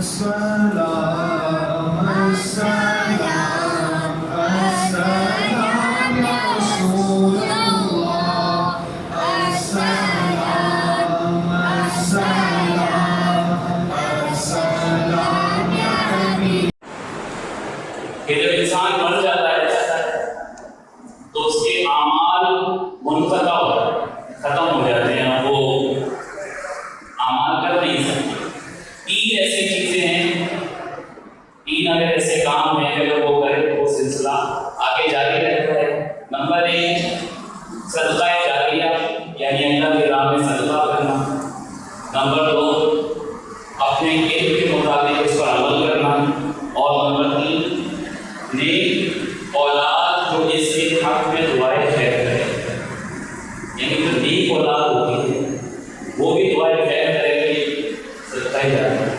کہ جب انسان مر جاتا ہے تو اس کے اعمال منقطع ہو جاتے ہیں، ختم ہو جاتے ہیں، وہ اعمال کر نہیں سکتے۔ تین ایسی چیزیں ہیں، تین اگر ایسے کام ہیں کہ اگر وہ کرے تو وہ سلسلہ آگے جاری رہتا ہے۔ نمبر 1 صدقہ جاریہ، یعنی اللہ کی راہ میں صدقہ کرنا۔ نمبر 2 اپنے علم کے مطابق اس پر عمل کرنا۔ اور نمبر 3 نیک اولاد جو اس کے حق میں دعائیں خیر کرے، یعنی جو نیک اولاد ہوتی ہے وہ بھی دعائیں خیر کرے گی، صدقہ جاریہ۔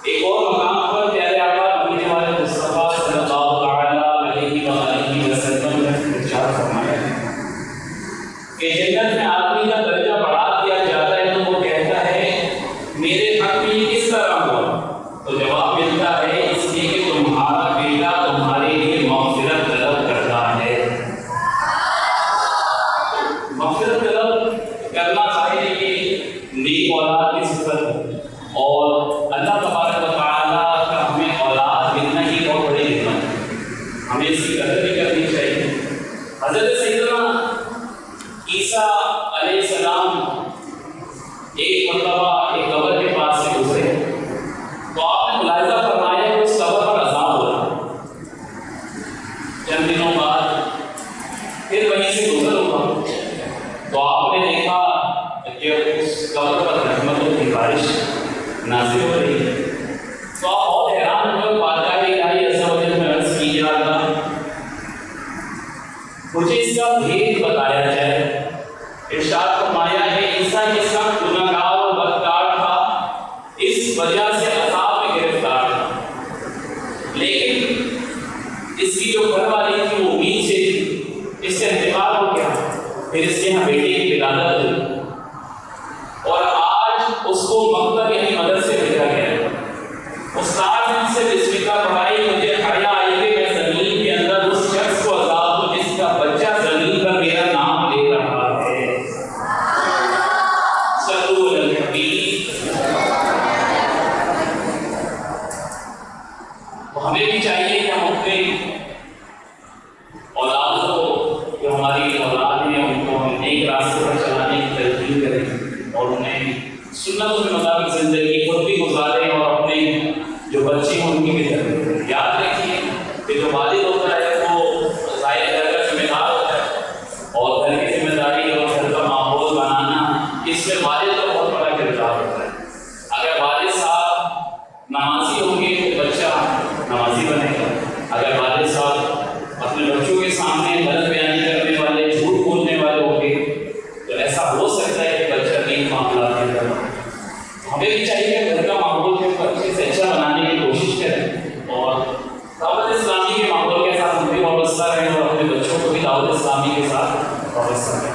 ایک اور مقام پر پیارے آقا مدینے والے مصطفیٰ صلی اللہ تعالیٰ علیہ وآلہ وسلم نے ارشاد فرمایا کہ جنت میں آدمی کا درجہ بڑھا دیا جاتا ہے تو وہ کہتا ہے میرے حق میں یہ کس طرح ہوا؟ تو جواب ملتا ہے اس لیے کہ تمہارا بیٹا تمہارے لیے مغفرت طلب کرتا ہے۔ مغفرت طلب کرنا ظاہر ہے کہ نیک اولاد کی صفت ہے، اور اللہ تبارک و تعالیٰ کا ہمیں اولاد ملنا ہی بہت بڑی نعمت ہے، ہمیں اس کی قدر بھی کرنی چاہیے۔ حضرت سیدنا عیسیٰ علیہ السلام ایک مرتبہ ایک قبر کے پاس سے گزرے تو آپ نے ملاحظہ فرمایا کہ اس قبر پر عذاب ہو رہا۔ چند دنوں بعد پھر وہیں سے گزر ہوا تو آپ نے دیکھا کہ اس قبر پر رحمتوں کی بارش نازل ہو رہی ہے، تو آپ بہت حیران ہوئے۔ بارگاہ الہی عز و جل میں عرض کی یا اللہ مجھے اس کا بھید بتایا جائے۔ ارشاد فرمایا ہے عیسیٰ یہ سخت گنہگار اور بدکار تھا، اس وجہ سے عذاب میں گرفتار تھا، لیکن اس کی جو گھر والی تھی وہ امید سے تھی، اس سے انتقال ہو گیا، پھر اس کے یہاں بیٹی کی ولادت ہوئی، اور آج اس کو مکتب یعنی مدرسے بھیجا گیا۔ استاد نے ان سے بسم اللہ پڑھائی، مجھے حیا آئی کہ میں زمین کے اندر اس شخص کو عذاب دوں جس کا بچہ زمین پر میرا نام لے رہا ہے۔ صلو علی الحبیب۔ تو ہمیں بھی چاہیے کہ ہم اپنے اولاد کو، جو ہماری اولاد ہیں، ان کو ہم ایک راستے پر چلانے کی تلقین کریں اور انہیں سنتوں کے مطابق زندگی خود بھی گزاریں، اور اپنے جو بچے ہیں ان کی بھی تربیت کریں۔ یاد رکھیے کہ جو والد ہوتا ہے وہ ظاہر گھر کا ذمہ دار ہوتا ہے، اور گھر کی ذمہ داری اور گھر کا ماحول بنانا، اس میں والد کا بہت بڑا کردار ہوتا ہے۔ اگر والد صاحب نمازی ہوں گے تو بچہ نمازی بنے گا، اگر والد صاحب اپنے بچوں کے سامنے غلط بیانی کرنے والے، جھوٹ بولنے والے ہوں گے تو ایسا ہو سکتا ہے کہ بچہ نیک معاملات کے اندر۔ ہمیں بھی چاہیے کہ گھر کا ماحول کو اچھے سے اچھا بنانے کی کوشش کریں، اور دعوت اسلامی کے ماحول کے ساتھ ہم بھی وابستہ رہیں، اور اپنے بچوں کو بھی دعوت اسلامی کے ساتھ وابستہ رہیں۔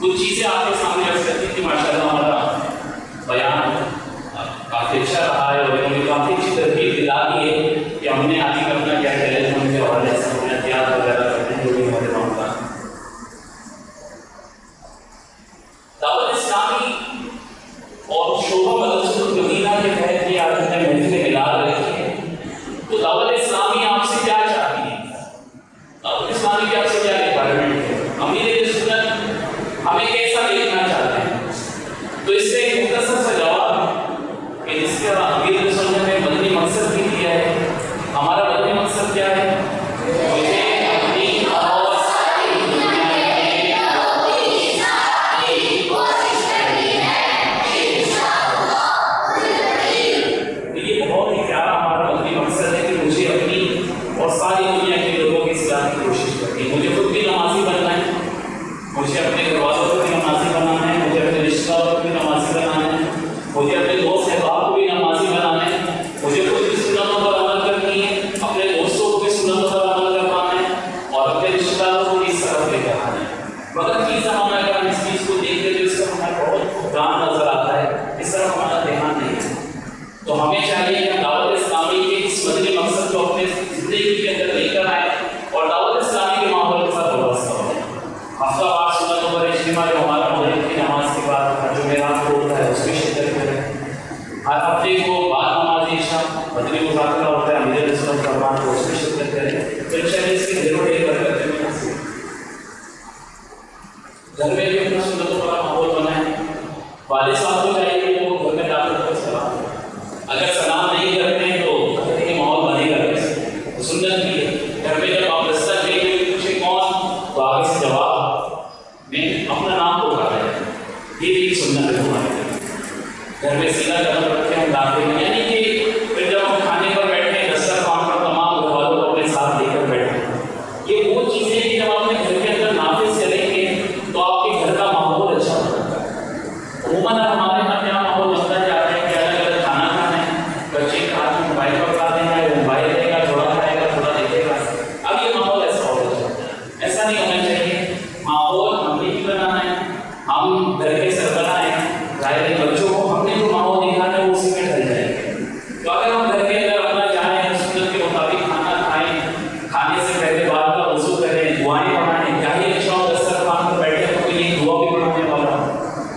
کچھ چیزیں آپ کے سامنے رکھ سکتی تھی، ماشاء اللہ ہمارا بیان کافی اچھا رہا ہے، اور انہوں نے کافی اچھی ترغیب دلا دی ہے کہ ہم نے آگے کرنا کیا ہے، ٹیلیفون کے حوالے سے ہم نے احتیاط وغیرہ کرتے ہیں جو بھی ہمارے معاملات۔ دعوت اسلامی اور شعبہ مدرسۃ المدینہ کے تحت یہ آج ہم نے محفل ملاد رکھی ہے، تو دعوت اسلامی آپ سے کیا چاہتی ہے؟ دعوت اسلامی کی آپ سے کیا ریکوائرمنٹ ہے؟ امیر سنت ہمیں کیسا دیکھنا چاہتے ہیں؟ تو اس سے ایک مختصر سا جواب ہے کہ جس کا امیر سنت نے مدنی مقصد بھی دیا ہے۔ ہمارا مدنی ہمیں چاہیے کہ ہم دعوت اسلامی کے اس مدنی مقصد کو اپنے زندگی کے اندر لے کر آئیں اور دعوت اسلامی کے ماحول کے ساتھ وابستہ ہو جائیں۔ ہفتہ وار سنتوں پر اجتماع جو ہمارا مغرب کی نماز کے بعد جمعرات کو ہوتا ہے اس میں شرکت کریں۔ ہر ہفتے کو بعد نماز عشاء مدنی مذاکرہ ہوتا ہے، امیر رسول فرمان کو اس میں شرکت کریں۔ تو انشاءاللہ اس کی ضرور ایک برکت میں حاصل گھر میں بھی اپنا سنتوں پر ماحول بنائیں۔ والد صاحب کو چاہیے کہ وہ گھر میں داخل کر سلام کریں، اگر سلام نہیں کرتے ہیں تو گھر کے ماحول بنے گا کیسے؟ سنت بھی ہے، گھر میں جب آپ رستہ دیں گے پوچھے کون تو آگے سے جواب میں اپنا نام کو کہا ہے، یہ بھی سنت ہے ہمارے گھر میں سیدھا قدم رکھ کے ہم داخل ہیں، یعنی کہ پھر جب ہم کھانے پر بیٹھے دسترخوان پر تمام گھر والوں کو اپنے ساتھ لے کر بیٹھے۔ یہ وہ چیزیں کہ جب آپ اپنے گھر کے اندر نافذ کریں گے تو آپ کے گھر کا ماحول اچھا ہو جاتا ہے۔ عموماً ہمارے یہاں کیا ماحول بنتا جاتا ہے کہ الگ الگ کھانا کھانا ہے، بچے کے ہاتھ میں موبائل پکڑا دیں گے، موبائل دے گا، تھوڑا کھائے گا تھوڑا دیکھے گا۔ اب یہ ماحول ایسا ہو جاتا ہے، ایسا نہیں ہونا چاہیے۔ ماحول ہم نے بھی بنانا ہے، ہم گھر کے سربراہ ہیں، ظاہر ہے بچوں کو ہم نے جو ماحول دکھانا ہے اسی میں ڈھل جائیں گے۔ تو اگر ہم گھر کے اندر اپنا چاہیں سنت کے مطابق کھانا کھائیں، کھانے سے پہلے بعد کا وضو کریں، دعائیں پڑھائیں، کیا ہی اچھا ہو دسترخوان پر بیٹھے تو یہ دعا بھی پڑھانے والا ہو۔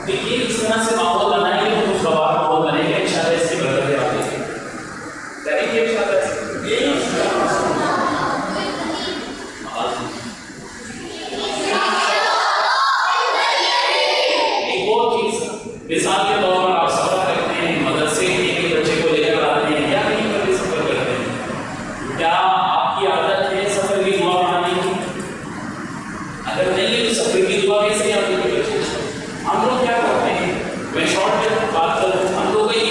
تو یہ اس طرح سے ماحول بنائیں گے تو خوشگوار ماحول بنے گا، انشاءاللہ اس کی برکتیں آ جائیں گی۔ کریں گے انشاءاللہ۔ ایک اور چیز، مثال کے طور پر آپ سفر کرتے ہیں، مدرسے کے بچے کو لے کر آتے ہیں یا کہیں پر بھی سفر کرتے ہیں، کیا آپ کی عادت ہے سفر کی دعا پڑھانے کی؟ اگر نہیں ہے تو سفر کی دعا کیسے آپ کے بچے؟ ہم لوگ کیا کرتے ہیں، میں شارٹ میں بات کروں، ہم لوگ کا یہ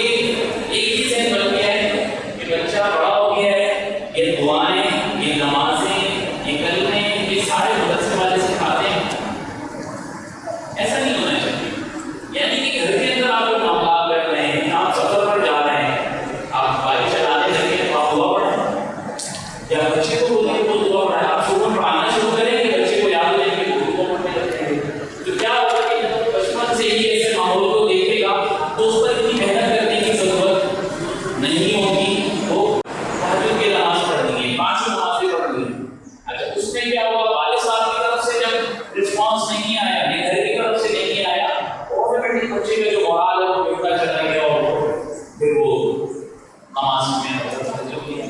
ایک ہی ذہن بن گیا ہے کہ بچہ بڑا ہو گیا ہے، یہ دعائیں، یہ نمازیں، یہ کلمے، یہ سارے مدرسے والے سکھاتے ہیں۔ ایسا نہیں ہونا چاہیے، یعنی کہ گھر کے اندر آپ معاملات کر رہے ہیں، آپ سفر پر جا رہے ہیں، آپ بائک چلانے لگے تو آپ دعا پڑھیں، یا بچے کو بولیں تو دعا پڑھیں۔ آپ شروع میں پڑھانا شروع کریں کہ بچے کو یاد رہے کہ دعا پڑھنے لگتے ہیں، تو کیا ہوگا کہ بچپن سے ہی ایسے ماحول کو دیکھے گا تو اس پر اتنی محنت کرنے کی ضرورت نہیں ہوگی، وہ تہجد کی نماز پڑھنی ہے، 5 نمازیں پڑھنی ہے۔ اچھا اس میں کیا ہوا، والد صاحب کی طرف سے جب رسپانس نہیں آیا، گھر کی طرف سے نہیں آیا، آٹومیٹک بچے کا جو مورال ہے وہ بگڑتا چلا گیا اور پھر وہ نماز میں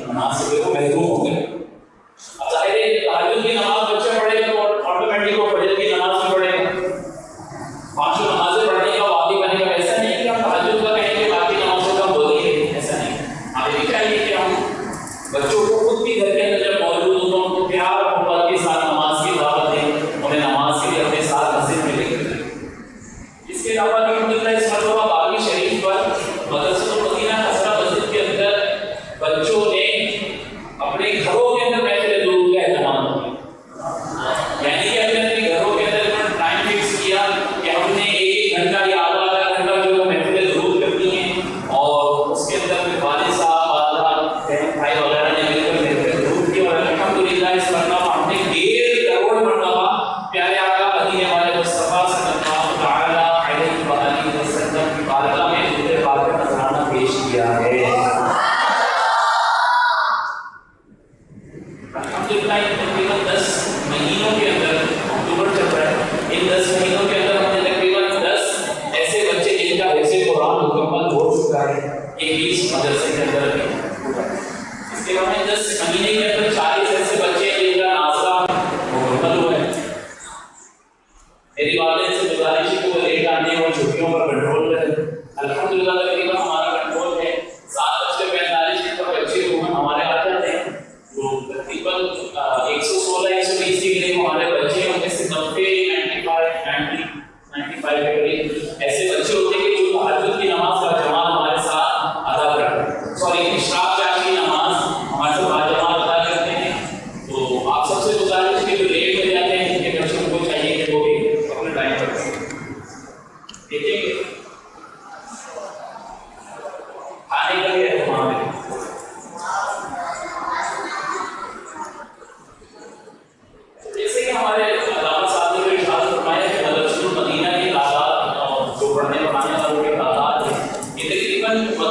نماز سے وہ محروم ہو گئے۔ اب ظاہر ہے تہجد کی نماز بچہ پڑھے گا تو آٹومیٹک وہ فجر کی نماز بھی پڑھے گا، 5 نمازیں پڑھنے کا واقعی بنے گا۔ ایسا نہیں کہ ہم تہجد کا کہیں گے باقی نمازوں کا بولیں گے، ایسا نہیں۔ ہمیں بھی چاہیے کہ ہم بچوں کو خود بھی گھر کے اندر جب موجود ہوں تو ان کو پیار اور محبت کے ساتھ نماز کی دعوت دیں، انہیں نماز کے لیے اپنے ساتھ مسجد میں لے کر جائیں۔ اس کے علاوہ الحمدللہ اس مرتبہ باغی شریف پر مدرسۃ المدینہ خسرہ مسجد کے اندر بچوں نے اپنے گھروں کے اندر محفل درود کا اہتمام کیا، یعنی کہ اپنے گھروں کے اندر ٹائم فکس کیا کہ ہم نے 1 گھنٹہ یا آدھا گھنٹہ جو محفل درود کرنی ہے، اور اس کے اندر والد صاحب والدہ بہن بھائی وغیرہ نے مل کر محفل درود کی، اور الحمدللہ اس مرتبہ ہم نے 1.5 کروڑ مرتبہ پیارے آقا مدینے والے مصطفیٰ صلی اللہ تعالیٰ علیہ وآلہ وسلم کی بارگاہ میں درود پاک کا نذرانہ پیش کیا ہے۔ الحمدللہ ان تقریباً 10 مہینوں کے اندر، اکتوبر چل رہا ہے، ان 10 مہینوں کے اندر ہم نے تقریباً 10 ایسے بچے جن کا حفظ قرآن مکمل ہو چکا ہے، یہ 20 مدرسے کے اندر ہوا ہے۔ اس کے بعد 10 مہینے کے اندر 40 ایسے بچے جن کا ناظرہ مکمل ہوا ہے۔ میری والدین سے گزارش ہے کہ وہ لیٹ آنے اور چھٹیوں پر کنٹرول کریں۔ الحمدللہ تقریباً ہمارا کنٹرول ہے، 7:45 پر بچے ہمارے آ جاتے ہیں، تو تقریباً 116-120 کے قریب ہمارے بچے ان میں سے 95 کے قریب ایسے بچے ہوتے ہیں کہ جو تہجد کی نماز کا جماعت ہمارے ساتھ ادا کرتے ہیں، اشراق چاش کی نماز ہمارے ساتھ باجماعت ادا کرتے ہیں،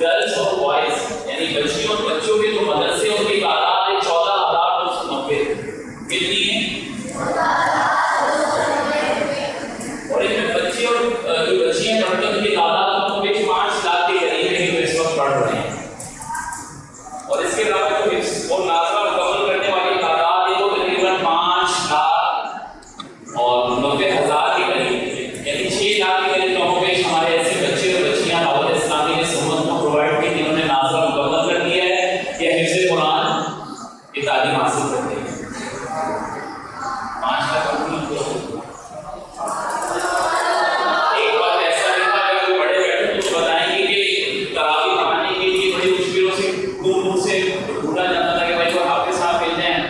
گرلز اور بوائز، یعنی بچیوں اور بچوں کے جو مدرسے ان کی تعداد ہے 14,990 کتنی ہے؟ اور ان میں بچے اور جو بچیاں پڑھتے ہیں ان کی تعداد کو 5 لاکھ کے قریب ہے جو اس وقت پڑھ رہے ہیں. اور اس کے علاوہ جو اور ناظرہ مکمل کرنے والی تعداد ہے وہ تقریباً 5 لاکھ اور 90,000 کے قریب، یعنی 6 لاکھ کے قریب کم و بیش ہمارے ایسے بچے اور بچیاں دعوت اسلامی نے سمت کو پرووائڈ کی جنہوں نے ناظرہ مکمل کر دیا ہے یا حفظ قرآن کی تعلیم حاصل کر لی ہے. 5 لاکھ ایک بات ایسا لکھا ہے کہ بڑے بیٹھے تو بتائیں گے کہ تراویح پڑھانے کے لیے بڑی مشکلوں سے دور دور سے ڈھونڈا جاتا تھا کہ بھائی وہ حافظ صاحب مل جائیں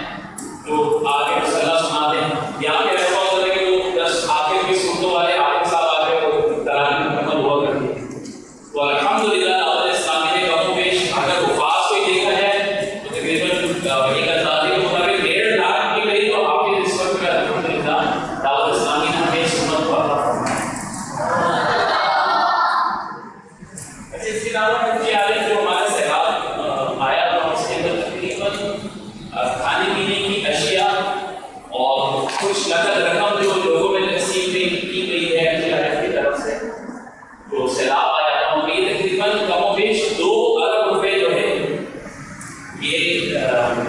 جو آگے مسئلہ سنا دیں. یہاں پہ ایسا ہوتا ہے کہ وہ جس آخر کی صورتوں والے حافظ صاحب آ کے وہ تراویح مکمل ہوا کرتی ہے. تو الحمدللہ دعوت اسلامی نے کم و بیش اگر وفاظ کو دیکھا جائے تو تقریباً ایک اندازے کے مطابق 1.5 لاکھ کے قریب تو حافظ اس وقت میں الحمدللہ دعوت اسلامی نے ہمیں سنت کو عطا فرمایا. اس کے علاوہ جو ہمارے سیلاب آیا تھا اس کے اندر تقریباً کھانے پینے کی اشیاء اور کچھ نقد رقم جو لوگوں میں تقسیم کی گئی ہے NDRF کی طرف سے جو سیلاب آیا تھا ان کی تقریباً کم و بیش 2 ارب روپے جو ہے یہ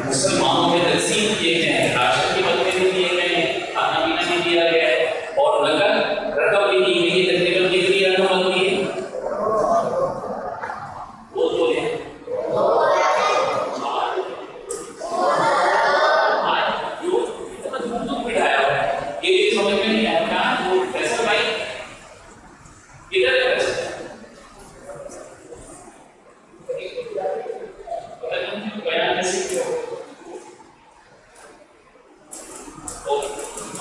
مسلمانوں میں تقسیم کیے گئے ہیں. راشن کی مدد بھی دیے گئے ہیں، کھانا پینا بھی دیا گیا ہے اور نقد رقم بھی دی گئی ہے. تقریباً کتنی رقم بنتی ہے؟ وہ تو ہے یہ بھی سمجھ میں نہیں آیا کیا وہ فیصل بھائی کدھر ہے فیصل بیان کیسے کیا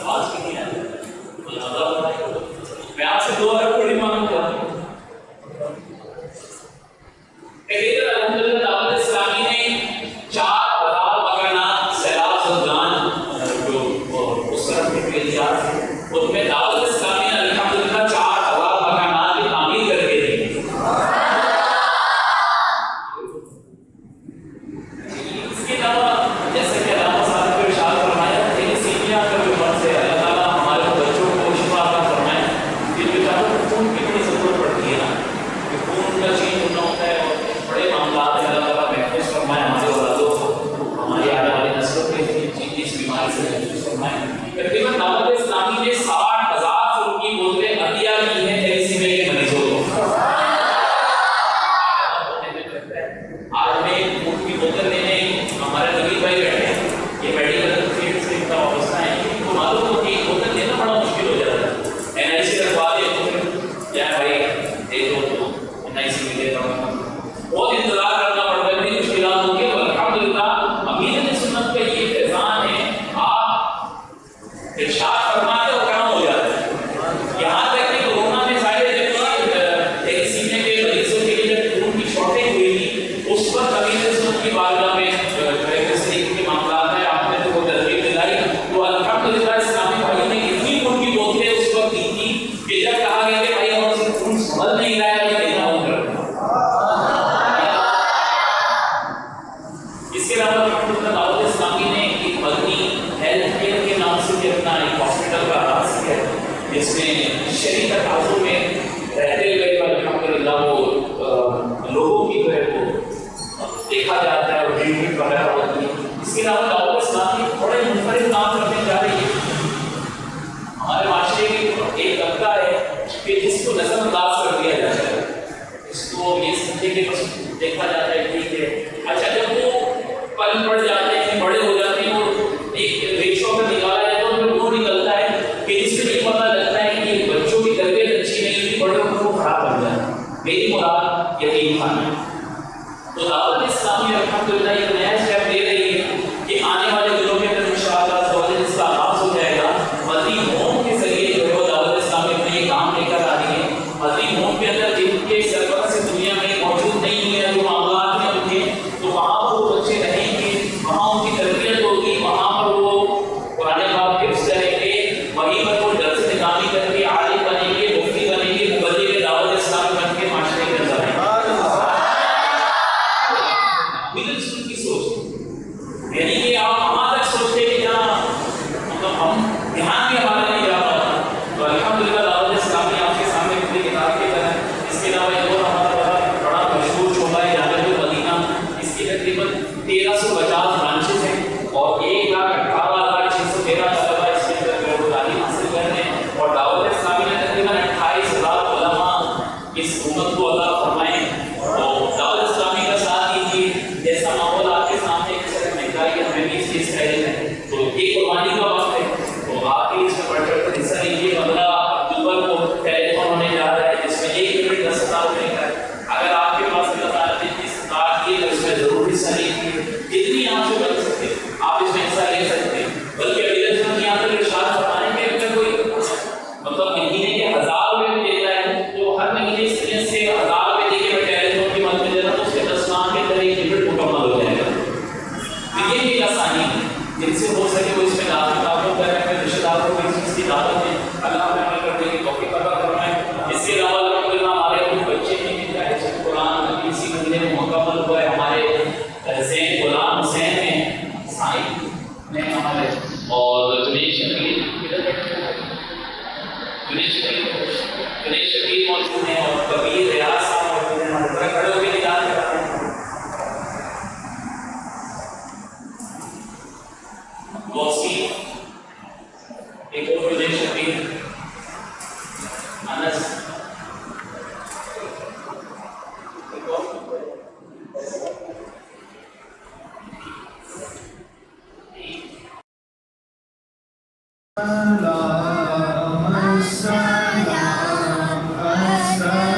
آواز کی نہیں آتی. میں آپ سے 2 ارب تھوڑی مانگ رہا ہوں. الحمدللہ دعوت اسلامی نے 4,000 مکانات سیلاب زدگان جو اس طرف کے پیجات ہیں ان میں دعوت اسلامی نے الحمدللہ 4,000 مکانات کی تعمیر کر کے دی. اس کے علاوہ جیسے کہ علامہ صاحب کو ارشاد فرمایا کہ سینیا کا جو مرض ہے اللہ تعالیٰ ہمارے بچوں کو شفا عطا فرمائے. یہ بیچاروں کو خون کی بڑی ضرورت پڑتی ہے نا کہ خون کا چینج ہونا ہوتا ہے اور بڑے معاملات ہیں. اللہ تعالیٰ محفوظ فرمائے ہمارے اولادوں کو، ہماری آنے والی نسلوں کے اس بیماری سے محفوظ فرمائے. تقریباً دعوت اسلامی نے 60,000 فروٹ کی بوتلیں عطیہ کی ہیں تھیلیسیمیا کے مریضوں کو. آج ہمیں فروٹ کی بوتل دینے ہمارے نبی بھائی بیٹھے ہیں، یہ میڈیکل فیلڈ سے اتنا وابستہ ہیں ان کو معلوم ہوتی ہے بوتل دینا بڑا مشکل ہو جاتا ہے. NIC رکھوا دے تو پھر کیا بھائی دے دو تو NIC میں دیتا ہوں، بہت انتظار کرنا پڑتا ہے، بڑی مشکلات ہوتی ہیں. تو الحمدللہ امیر سنت کا یہ فیضان ہے، آپ ارشاد فرماتے ہو کام ہو جاتا ہے. یہاں تک کہ کورونا میں ظاہر ہے جب تھیلیسیمیا کے مریضوں کے لیے جب خون کی شارٹیج ہوئی تھی اس وقت امیر سنت کی بارگاہ میں اس طریقے کے معاملات ہیں آپ نے تو ترغیب دلائی. تو الحمدللہ اسلامی بھائی نے اتنی خون کی بوتلیں اس وقت دی تھی کہ جب کہا گیا کہ بھائی ہم سے خون سنبھل نہیں رہا ہے دینا بند کر دیں. اس کے علاوہ الحمدللہ دعوت اسلامی نے ایک مدنی ہیلتھ کیئر کے نام سے بھی اپنا ایک ہاسپٹل کا آغاز کیا جس میں شہری تقاضوں میں رہتے ہوئے الحمدللہ وہ لوگوں کی جو ہے وہ دیکھا جاتا ہے اور ٹریٹمنٹ وغیرہ ہوتی ہے. اس کے علاوہ دعوت اسلامی بڑے منفرد کام کرنے جا رہی ہے. ہمارے معاشرے کی ایک طبقہ ہے کہ جس کو نظر انداز کر دیا جاتا ہے، اس کو یہ سمجھے کہ بس دیکھا جاتا ہے ٹھیک ہے. اچھا جب وہ پل پڑ جاتے ہیں بڑے ہو جاتے ہیں اور ایک ریشو میں نکالا جائے تو پھر وہ نکلتا ہے کہ جس سے یہ پتہ لگتا ہے کہ بچوں کی تربیت اچھی نہیں تھی، بڑے ہونے کو خراب بن جاتا ہے. میری مراد یتیم خانہ. تو دعوت اسلامی الحمدللہ ایک نیا اسٹیپ لے رہی ہے کہ آنے والے دنوں میں انشاءاللہ اس کا آغاز ہو جائے گا. مدنی ہوم کے ذریعے جو ہے وہ دعوت اسلامی اپنے یہ کام لے کر آ رہی ہے. مدنی ہوم کے اندر جن کے سربراہ سے دنیا میں موجود نہیں ہے جو معاملات ہیں ان کے، تو وہاں پر وہ بچے رہیں گے، وہاں ان کی تربیت ہوگی، وہاں پر وہ قرآن پاک کے حفظ کریں گے، وہیں پر وہ درس نظامی کر کے عالم بنیں گے، مفتی بنیں موجود ہیں اور کبیر ریاض صاحب موجود ہیں. ذرا کھڑے ہو کے نکال کر آتے ہیں. غوثی ایک اور مجھے شبیر انس السلام السلام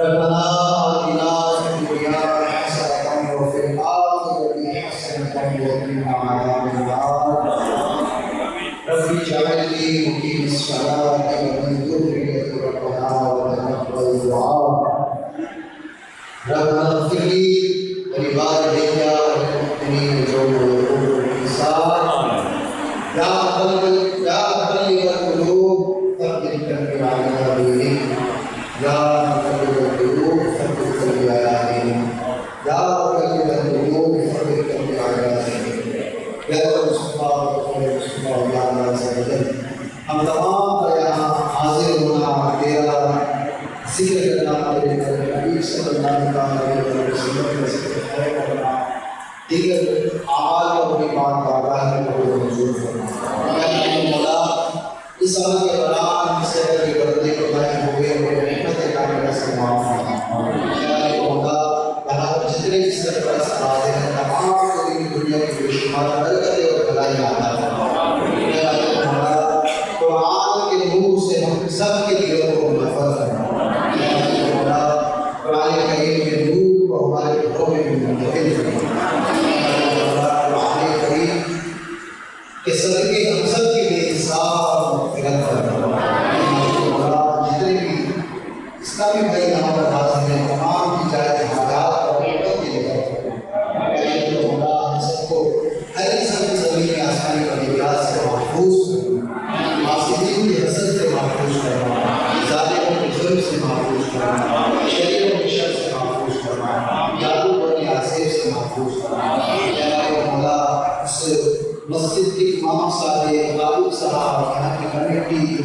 ربنا آتنا في الدنيا حسنة وفي الآخرة حسنة وقنا عذاب النار رب اجعلني مقيم الصلاة ومن ذريتي ربنا وتقبل دعاء ربنا اغفر لي ولوالدي وللمؤمنين يوم يقوم الحساب يا مقلب القلوب ثبت قلبي على دينك يا مقلب القلوب ثبت قلبي على دينك يا مقلب القلوب ثبت قلبي على دينك یا مصطفیٰ یا اللہ عز و جل ہم تمام کا یہاں حاضر ہونا تیرا ذکر کرنا تیرے نبی صلی اللہ علیہ وسلم کے ذکر خیر کرنا دیگر اعمال کو اپنی بات بارگاہ میں منظور کرنا مولا اس عمل کے دوران سے کے بندے کو لائی ہوئے اور رحمت کاملہ سے معاف فرما مولا یہاں جتنے بھی سرپرست حاضر ہیں تمام کو دنیا کی بے شمار برکتیں اور بھلائی عطا فرما مولا قرآن کے نور سے ہم سب کے دلوں کو محفوظ فرما مولا قرآن کریم کے نور کو ہمارے گھروں میں بھی منتقل فرما قرآن کریم کے صدقے ہم سب کے بے حساب مغفرت فرما مولا جتنے بھی اسلامی بھائی یہاں پر حاضر ہیں تمام کی جائز حاجات اور رحمت کے لیے مولا ہم سب کو ہر انسان کی زمین میں آسمانی قدیمیات سے محفوظ کرنا معصیتوں کی حسد سے محفوظ کرنا ظالموں کے ظلم سے محفوظ کرنا شریروں کے شر سے محفوظ کرنا جادو ٹونے آسیب سے محفوظ کرنا مولا اس مسجد کے امام صاحب غالب صاحب یہاں کی کمیٹی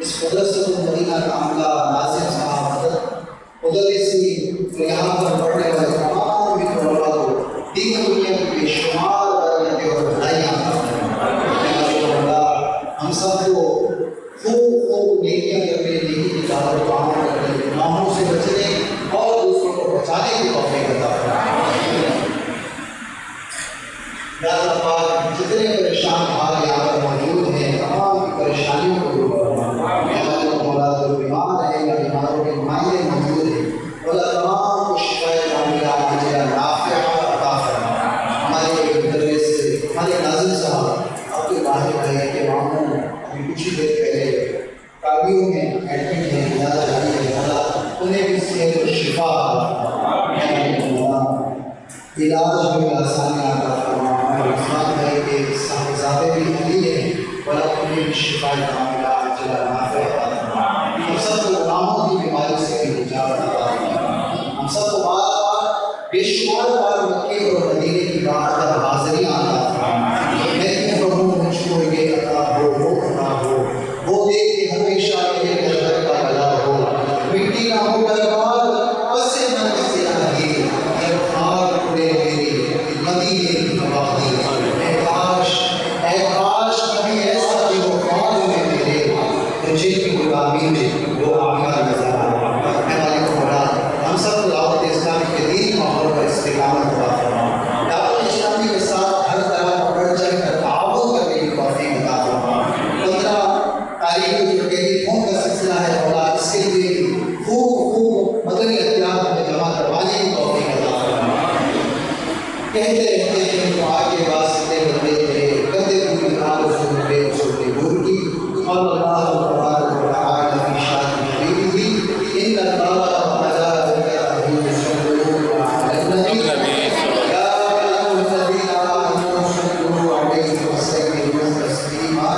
اس قدرت مدینہ کا عملہ ناظم صاحب مدرسی یہاں پر پڑھنے والے تمام بھی طلباء کو دیگر دنیا کی بے شمار برکتیں اور بھلائیاں عطا فرما ہم سب کو خوب نیکیاں کرنے نیکی کی دعوت کو عمل کرنے گناہوں سے بچنے اور دوسروں کو بچانے کی توفیق عطا فرما یا اللہ پاک جتنے پریشان حال یہاں پر موجود ہیں تمام کی پریشانیوں کو دور فرما یا اللہ مولا جو بیمار ہیں یا بیماروں کے نمائندے موجود ہیں مولا تمام کو شفائے کاملہ عاجلہ نافعہ عطا فرما ہمارے مدرس ہمارے ناظم صاحب عبد الواحد بھائی کے ماموں ابھی کچھ ہی دیر پہلے کابیوں میں ایڈمٹ ہیں زیادہ جاری ہے مولا انہیں بھی صحت و شفا علاج میں آسانی عطا فرما عثمان بھائی کے صاحبزادے بھی علی ہیں مولا انہیں بھی شفا کاملہ عاجلہ نافعہ عطا فرما ہم سب کو غلاموں کی بیماری سے بھی نجات عطا فرما ہم سب کو بار بار بے شمار بار مکے اور مدینے کی بات حاضری عطا فرما میں پربھو مجھ کو یہ عطا ہو وہ عطا ہو وہ دیکھ کے ہمیشہ میرے نظر کا بلا ہو مٹی نہ ہو دربار پسے من سے آگے خار پورے میری مدینے کی آبادی اے کاش کبھی ایسا بھی ہو خواب میں میرے مجھے کی غلامی میں وہ آقا نظر آ اے مالک مولا ہم سب کو دعوت اسلامی کے دین ماحول پر استقامت عطا فرما دعوت اسلامی کے ساتھ ہر طرح بڑھ چڑھ کر تعاون کرنے کی توفیق عطا فرما 15 تاریخ کو جو ٹیلی فون کا سلسلہ ہے مولا اس کے لیے خوب مدنی احتیاط میں جمع کروانے کی توفیق عطا فرما کہتے رہتے ہیں دعا کے واسطے بندے تھے کہتے پوری حال سن پہ سنتے گور کی قال اللہ تبارک و تعالی فی شان حبیبہ ان اللہ وملائکتہ یصلون علی النبی یا ایھا الذین آمنوا صلوا علیہ وسلموا تسلیما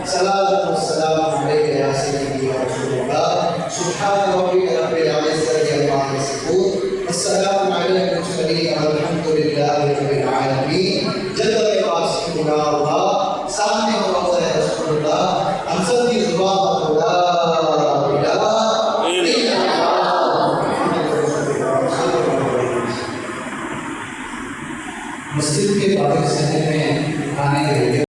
صلاۃ والسلام علیک یا سیدی یا رسول اللہ سبحان ربک رب العزۃ عما یصفون السلام علی المرسلین والحمد للہ رب العالمین جد کے پاس خدا اللہ سامنے روضہ رسول اللہ ہم سب کی مسجد کے پابند سہنے میں آنے کے لیے